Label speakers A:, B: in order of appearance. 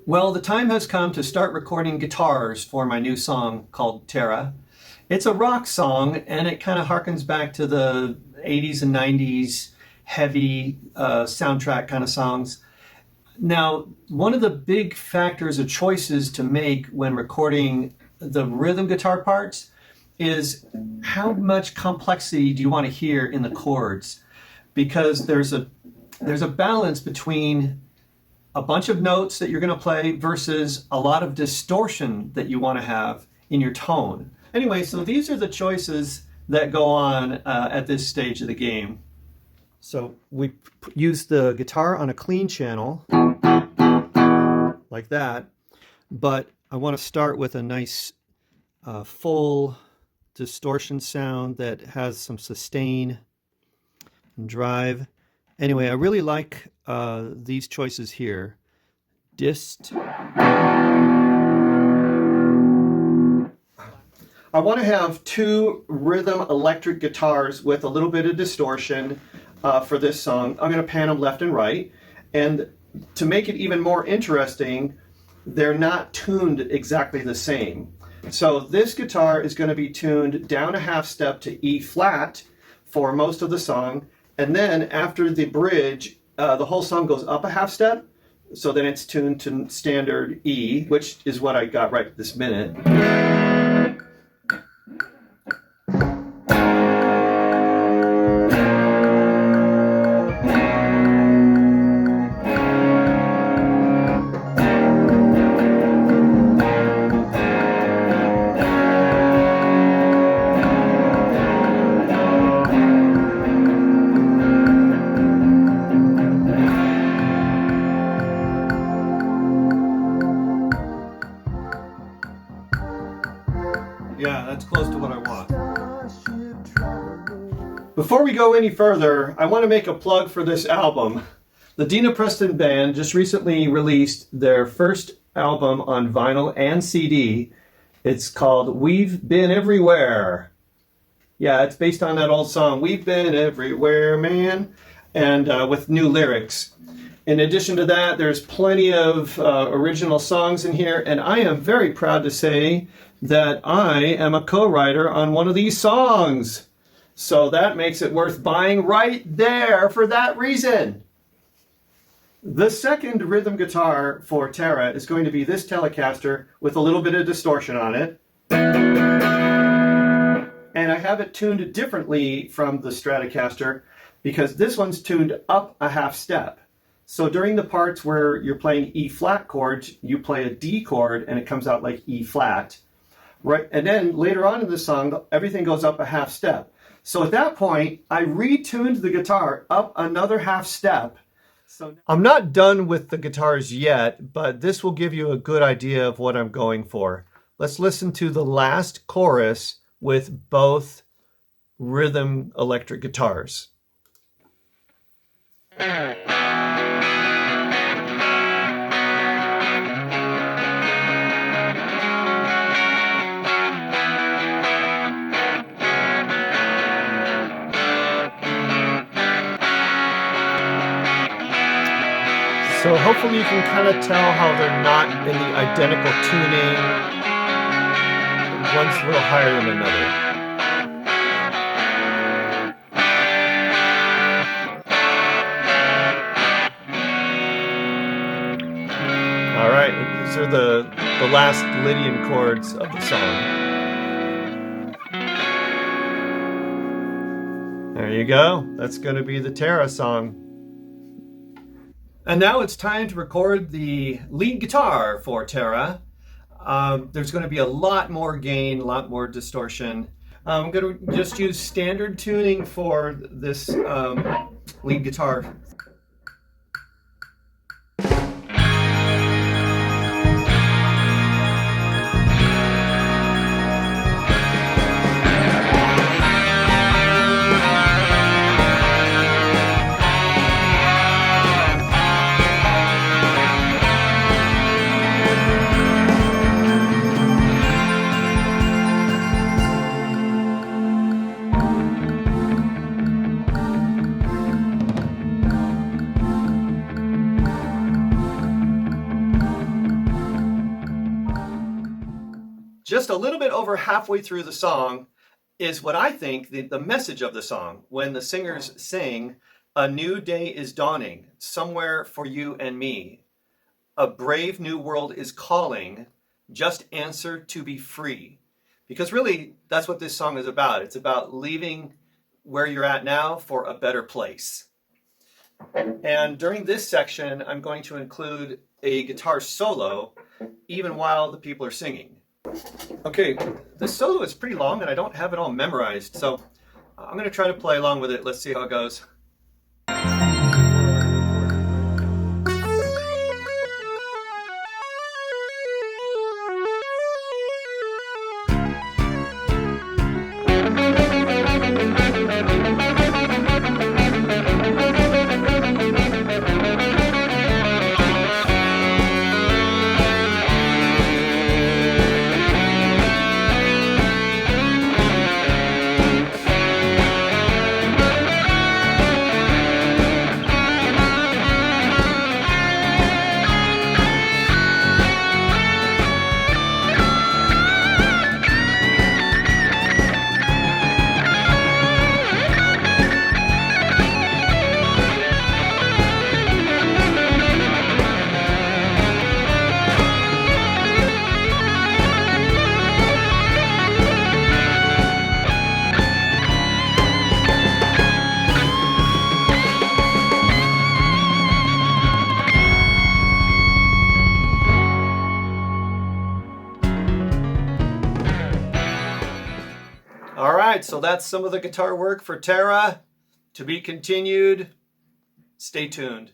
A: Well, the time has come to start recording guitars for my new song called Terra. It's a rock song, and it kind of harkens back to the 80s and 90s heavy soundtrack kind of songs. Now, one of the big factors or choices to make when recording the rhythm guitar parts is how much complexity do you want to hear in the chords? Because there's a balance between a bunch of notes that you're going to play versus a lot of distortion that you want to have in your tone. Anyway, so these are the choices that go on at this stage of the game. So we use the guitar on a clean channel, like that, but I want to start with a nice full distortion sound that has some sustain and drive. Anyway, I really like these choices here. Dist. I want to have two rhythm electric guitars with a little bit of distortion for this song. I'm going to pan them left and right. And to make it even more interesting, they're not tuned exactly the same. So this guitar is going to be tuned down a half step to E flat for most of the song. And then after the bridge, the whole song goes up a half step. So then it's tuned to standard E, which is what I got right this minute. Yeah, that's close to what I want. Before we go any further, I want to make a plug for this album. The Dina Preston Band just recently released their first album on vinyl and CD. It's called We've Been Everywhere. Yeah, it's based on that old song, We've Been Everywhere, Man, and with new lyrics. In addition to that, there's plenty of original songs in here, and I am very proud to say that I am a co-writer on one of these songs. So that makes it worth buying right there for that reason. The second rhythm guitar for Terra is going to be this Telecaster with a little bit of distortion on it. And I have it tuned differently from the Stratocaster because this one's tuned up a half step. So during the parts where you're playing E flat chords, you play a D chord and it comes out like E flat. Right, and then later on in the song, everything goes up a half step. So at that point, I retuned the guitar up another half step. So I'm not done with the guitars yet, but this will give you a good idea of what I'm going for. Let's listen to the last chorus with both rhythm electric guitars. So hopefully you can kind of tell how they're not in the identical tuning. One's a little higher than another. All right, these are the last Lydian chords of the song. There you go. That's going to be the Terra song. And now it's time to record the lead guitar for Terra. There's going to be a lot more gain, a lot more distortion. I'm going to just use standard tuning for this lead guitar. just a little bit over halfway through the song is what I think the message of the song, when the singers sing, "A new day is dawning, somewhere for you and me. A brave new world is calling, just answer to be free." Because really, that's what this song is about. It's about leaving where you're at now for a better place. And during this section, I'm going to include a guitar solo, even while the people are singing. Okay, the solo is pretty long and I don't have it all memorized, so I'm going to try to play along with it. Let's see how it goes. All right, so that's some of the guitar work for Tara. To be continued. Stay tuned.